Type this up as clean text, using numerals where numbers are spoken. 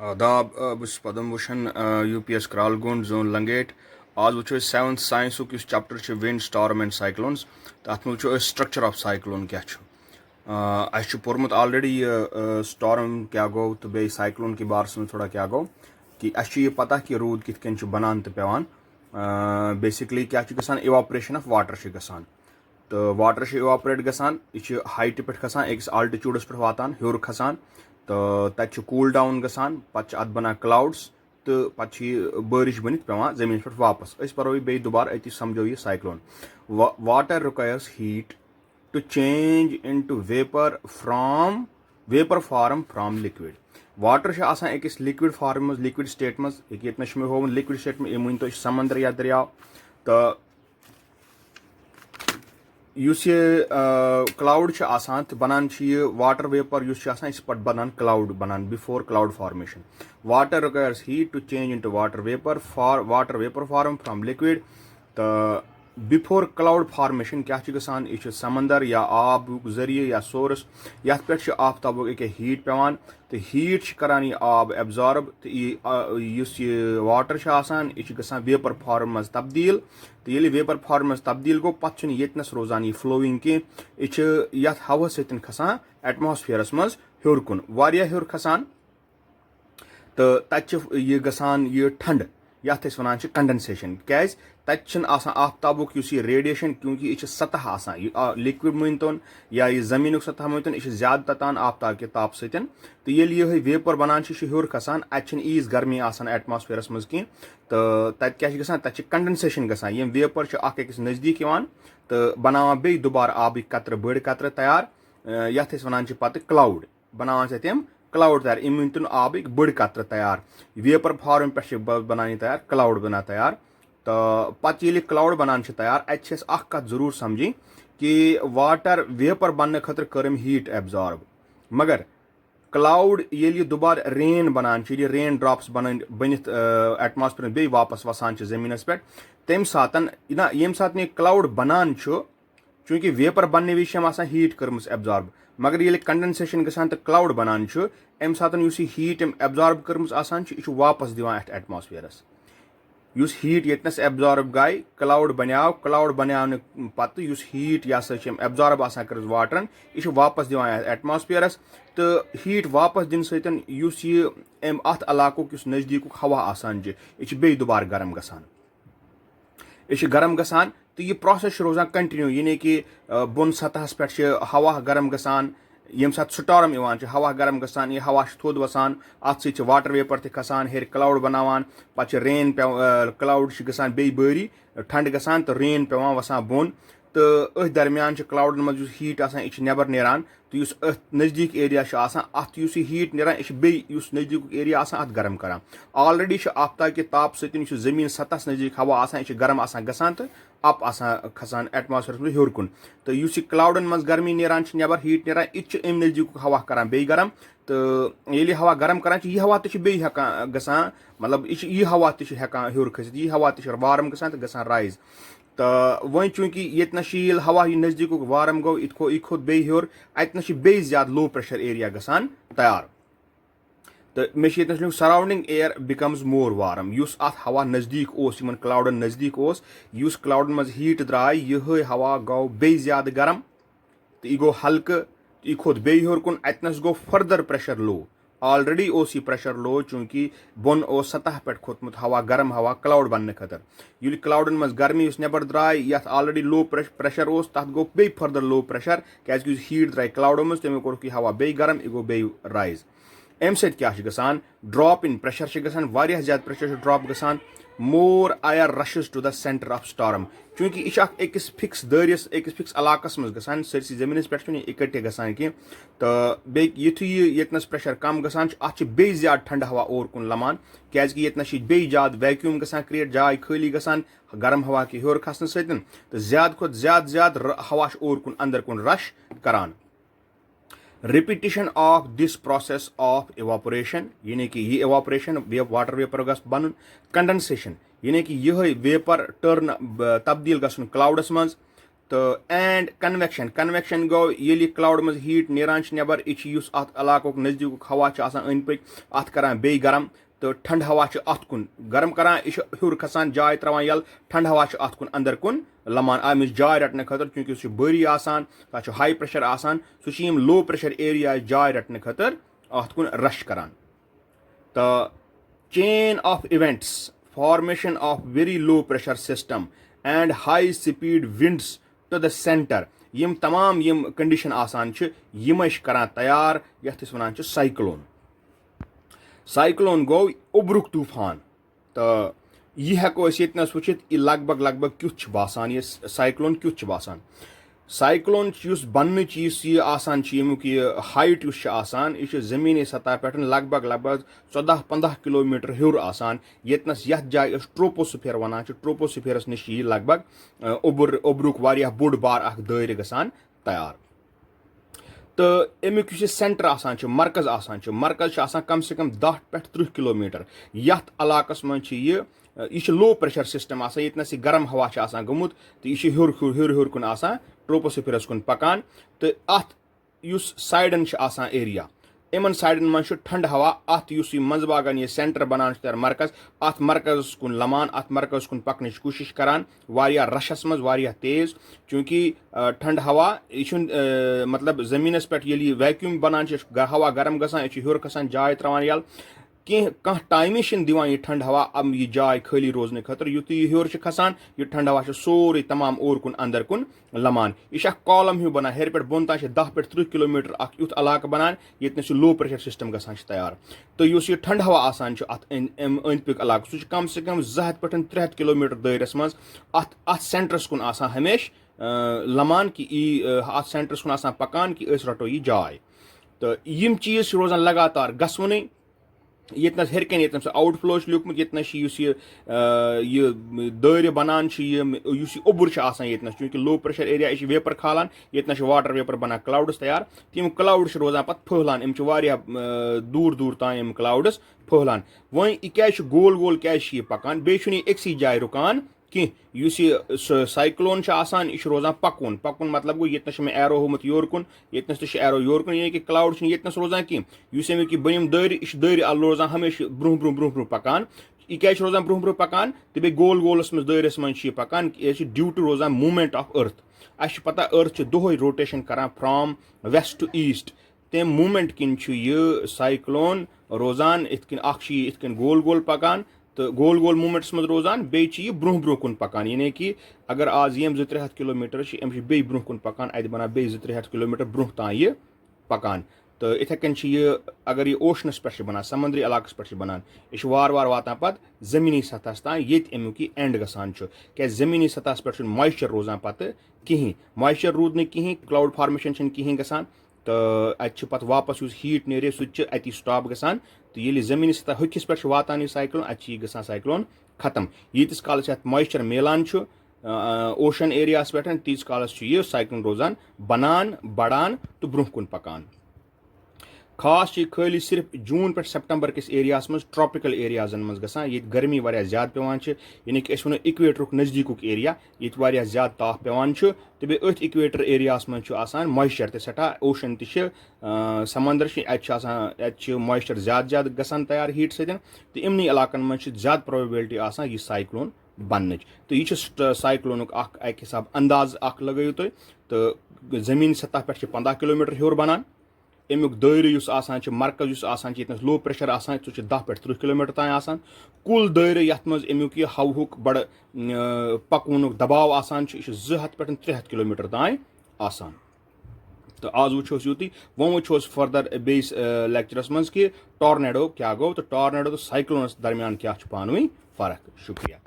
आदाब बस पदम वुशन UPS Kralgund zone Langate आज वो 7th science chapter wind storm and cyclones तथ वो स्ट्रक्चर ऑफ साइक्लोन क्या पोर्मुत ऑलरेडी स्टॉर्म क्या गो तो बे साइक्लोन के बारस में थोड़ा क्या गो कि ये पता कि रूद कित कन बनान तो पेवान बेसिकली क्या इवापरेशन ऑफ वाटर गसान तो वाटर इवापरेट गसान यह हाइट पे खसान एक आल्टिट्यूडस पे वातान हर खसान तो तत कूल डाउन गसान पत अत बना क्लाउड्स तो पत बारिश बनित पेवान जमीन पे वापस परो बे दोबार अति समझो यह cyclone water requires heat to change into vapour form from liquid water अकिस लिक्विड फॉर्म मज लिक्विड स्टेट मज ये होवन लिक्विड स्टेट में वन तो समंदर या दरियाव तो ये क्लाउड तो बनान वाटर वेपर पे बनान क्लाउड बनान before cloud formation water requires heat to change into water vapour form from liquid तो बिफोर क्लाउड फॉर्मेशन क्या गसान यह समंदर या आब जरिए या सोर्स ये पे आफ्ताब एक हीट पेवान तो हीट करान यह आब एब्जॉर्ब तो यह वाटर यह गसान वेपर फॉर्म मज तब्दील तो ये वेपर फॉर्म मज तब्दील गो पे येतनस रोजान यह फ्लोइंग कह यह हवा सतन खसान एटमॉस्फेयरस मज हर कुन वारिया हर खसान तो तत यह गसान यह ठंड यथ वन कंडेंसेशन क्या तक आफ्ताबुक रेडिएशन क्योंकि यह सतह लिक्विड मन या यह जमीन सतह मन यह ज्यादा ततान आफ्ताब के ताप सतन तो ये वेपर बनान हर खसान अत ईज गर्मी एटमॉस्फेयरस मज कह तो तत क्या तत कंडेंसेशन गसान ये वेपर अकिस नजदीक तो बनावान बे दोबार आब कतर बड़ कतर तैयार यथ वन पे क्लाउड बनावान तम क्लाउड तैयार इम तुन आब बड़ कतर तैयार वेपर फॉर्म पे बनान तैयार क्लाउड बना तैयार तो पत ये क्लाउड बनान तैयार अत जरूर समझी कि वाटर वेपर बनने खतर करम हीट एब्जॉर्ब मगर क्लाउड ये दोबार रेन बनान रेन ड्रॉप्स बनित एटमॉस्फेयर बे वापस वसान जमीनस पे तम सात ये सात क्लाउड बनान चूंकि वेपर बनने विज हीट कर्म एब्जॉर्ब मगर ये कंडेंसेशन गसान तो क्लाउड बनान अम सात हीट एब्जॉर्ब कर्म यह वापस दिवान अत एटमॉस्फेयरस हीट येतनस एब्जॉर्ब गई क्लाउड बनाव पत हीट यह एब्जॉर्ब कर वाटरन यह वापस दिवान एटमॉस्फेयरस तो हीट वापस दिन सतन अत इलाकुक नजदीक हवा आसान यह बे दोबार गर्म गसान यह गर्म गसान तो यह प्रोसेस रोजान कंटिन्यू यानी कि बोन सतहस पे हवा गर्म गसान ये सात स्टॉर्म हवा गर्म गसान यह हवा थोद वसान अत वाटर वेपर खसान हेर क्लाउड बनावान पे रेन क्लाउड गसान बे बारी ठंड गसान तो रेन पेवान वसान बोन तो अथ दरमियान क्लाउडन मज हीट यह नबर नेरान तो नजदीक एरिया अत हीट नेरान यह बे नजदीक एरिया अत गर्म करान ऑलरेडी आफ्ताब के ताप सतन जमीन सतह नजदीक हवा यह गर्म गसान तो अप खसान एटमॉस्फेयर में हर कुन तो क्लाउडन मज गर्मी नेरान नबर हीट नेरान यह अम नजदीक हवा करान बे गर्म तो ये हवा गर्म करान यह हवा बे गसान मतलब यह हवा हेकान हर खसित यह हवा वार्म गसान तो गसान राइज तो वह चूंकि ये हवा नजदीक वार्म गो यह खोत बे हर अत बे ज्यादा लो प्रेशर एरिया गसान तैयार तो मे surrounding air becomes more warm अत हवा नजदीक क्लाउडन नजदीक क्लाउडन मज हीट द्राय यह हवा गो बे ज्यादा गर्म तो यह गो हल्कं यह खोत बे हर कुन अतनस go further pressure low already यह प्रेशर लो चूंकि बोन सतह पे खोतमुत हवा गर्म हवा क्लाउड बनने खतर ये क्लाउडन मज गर्मी नबर द्राय यथ ऑलरेडी लो प्रेशर तथ गो बे फर्दर लो प्रेशर क्या हीट द्राय क्लाउडो मज तमें कोर हवा बे गर्म यह गो बे राइज अम सत ड्रॉप इन प्रेशर गसान वारिया ज्यादा प्रेशर ड्रॉप गसान more air rushes to the centre of storm चूंकि यह अकिस फिक्स दरिस अकिस फिक्स इलाकस मज गसान सरसी जमीन पे इकट्ठे गसान कह तो बे युथ येतनस प्रेशर कम गसान अत बे ज्यादा ठंड हवा और कुन लमान क्या येतनस बे ज्यादा वैक्यूम गसान क्रिएट जाय खाली गसान गर्म हवा के हर खसन सतन तो ज्यादा खुद ज्यादा हवा और कुन अंदर कुन रश करान repetition of this process of evaporation यानी कि यह इवापोरेशन वाटर वेपर गस बन कंडेंसेशन यानी कि यह वेपर टर्न तब्दील गसन क्लाउडस मज तो एंड कन्वेक्शन गो ये क्लाउड मज हीट नेरान नबर यह अत इलाक नजदीक हवा अंद पक अत करान बे गरम तो ठंड हवा अत कुन गरम करान यह हूर खसान जाय त्रावान यल ठंड हवा अत कुन अंदर कुन लमान अमिस जाय रटने खतर चूंकि सह बरी आसान तथ हाई प्रेशर आसान सह लो प्रेशर एरिया जाय रटने खतर अत कुन रश करान तो chain of events formation of very low pressure system and high speed winds to the centre यम तमाम यम कंडीशन आसान यम करान तैयार यथ वन साइक्लोन गो उब्रुक तूफान तो यह हेको यतनस वुचित यह लगभग क्युथ बासान यह साइक्लोन क्युथ बासान साइक्लोन बन चीज यह आसान यमुक यह हाइट आसान यह जमीनी सतह पे लगभग 14-15 किलोमीटर हूर आसान यतनस यथ जाय ट्रोपोस्फीयर वनान ट्रोपोस्फीयरस नश यह लगभग उब्रुक वारिया बोड़ बार दायरे गसान तैयार तो अमुक सेंटर आसान मरकज आसान मरकज आसान कम से कम 10 पे 30 किलोमीटर यथ इलाकस मज यह लो प्रेशर सिस्टम आसान यतनस गरम हवा आसान गोमुत तो यह हूर कुन आसान ट्रोपोस्फीयरस कुन पकान तो अत साइडन आसान एरिया इन साइडन मज ठंड हवा अत मंजबागन यह सेंटर बनान मरकज अत मरकज कुन लमान अत मरकज कुन पकन कोशिश करान वारिया रशस मज वारिया तेज चूंकि ठंड हवा यह मतलब जमीनस पे ये वैक्यूम बनान हवा गरम गसान यह हूर खसान जाय त्रावान यल कह टाइम दिवान यह ठंड हवा अब यह जाय खाली रोजने खतर युत यह हूर खसान यह ठंड हवा सोरे तमाम और कुन अंदर कुन लमान यह कॉलम हिं बनान हेर पे बोन तान 10 पे 30 किलोमीटर युत इलाक बनान यतन लो प्रेशर सिस्टम गसान तैयार तो यह ठंड हवा आसान अंद पक इलाक सह कम से कम 200 पे 300 किलोमीटर दायरस मज अत सेंटरस कुन आसान हमेश लमान कि अत सेंटरस कुन आसान पकान कि रटो यह जाय तो यम चीज रोजान लगातार गसवुन यतनस हेरकन यतनस आउटफ्लो लिखमुत यतनस यह दायरे बनान उबुर आसान यतनस चूंकि लो प्रेशर एरिया यह वेपर खालान यतनस वाटर वेपर बनान क्लाउड्स तैयार तम क्लाउड रोजान पे फहलान दूर दूर तान क्लाउड्स फहलान वह क्या गोल गोल क्या पकान बे एक्सी जाय रुकान कि साइक्लोन आसान यह रोजान पकुन पकुन मतलब गो यतनस मे एरो होमुत योर कुन यतनस एरो योर कुन यानी कि क्लाउड यतनस रोजान कह अमुक बनिम दायरे यह दायरे रोजान हमेशा ब्रोह ब्रोह ब्रोह ब्रोह पकान यह क्या रोजान ब्रोह ब्रोह पकान तो बे गोल गोलस मज दायरस मज पकान यह ड्यू टू रोजान मूवमेंट ऑफ अर्थ अस पता अर्थ दोहै रोटेशन करान फ्रॉम वेस्ट टू ईस्ट तम मूवमेंट किन यह साइक्लोन रोजान इत गोल गोल पकान तो गोल गोल मूवमेंट्स मज रोजान बे ब्रोह ब्रोह कुन पकान यानी कि अगर आज यम 200-300 किलोमीटर बे ब्रोह कुन पकान अत बना बे 200-300 किलोमीटर ब्रोह तान यह पकान तो इथे कन यह अगर यह ओशनस पे बनान समुद्री इलाकस पे बनान यह वार वार वातान पत जमीनी सतह तान ये अमुक एंड गसान क्या जमीनी सतह पे मॉइस्चर रोजान पत कहीं मॉइस्चर रूद न कहीं क्लाउड फॉर्मेशन कहीं गसान तो अत पत वापस हीट नेरे सह अति स्टॉप गसान तो ये जमीनी सतह हकिस पे वातान यह साइक्लोन अत गसान साइक्लोन खत्म यीतिस कालस मॉइस्चर मिलान ओशन एरियास पे तीस कालस यह साइक्लोन रोजान बनान बढ़ान तो ब्रोह कुन पकान खास खाली सिर्फ जून पे सितंबर किस एरियास मज ट्रॉपिकल एरियाजन मज गसान ये गर्मी वारिया ज्यादा पेवान यानी कि अस वनो इक्वेटर नजदीक एरिया ये वारिया ज्यादा ताप पेवान तो बे अथ इक्वेटर एरियास मज आसान मॉइस्चर ते सठा ओशन ते समंदर अत मॉइस्चर ज्यादा गसान तैयार हीट सतन तो इमनी इलाकन मज ज्यादा प्रोबेबिलिटी आसान यह साइक्लोन बन तो यह साइक्लोन अक हिसाब अंदाज लगो तुम तो जमीन सतह पे 15 किलोमीटर हूर बनान अमुक दायरे आसान मरकज आसान लो प्रेशर आसान सह 10 पे 30 किलोमीटर तान आसान कुल दायरे यथ मज अमुक यह हवुक बड़ पकवन दबाव आसान 200 पे 300 किलोमीटर तान आसान तो आज वोस यूत वो वोस फर्दर बेस लेक्चरस मज कि टॉर्नेडो क्या गो तो टॉर्नेडो तो साइक्लोनस दरमियान क्या पानवी फर्क शुक्रिया।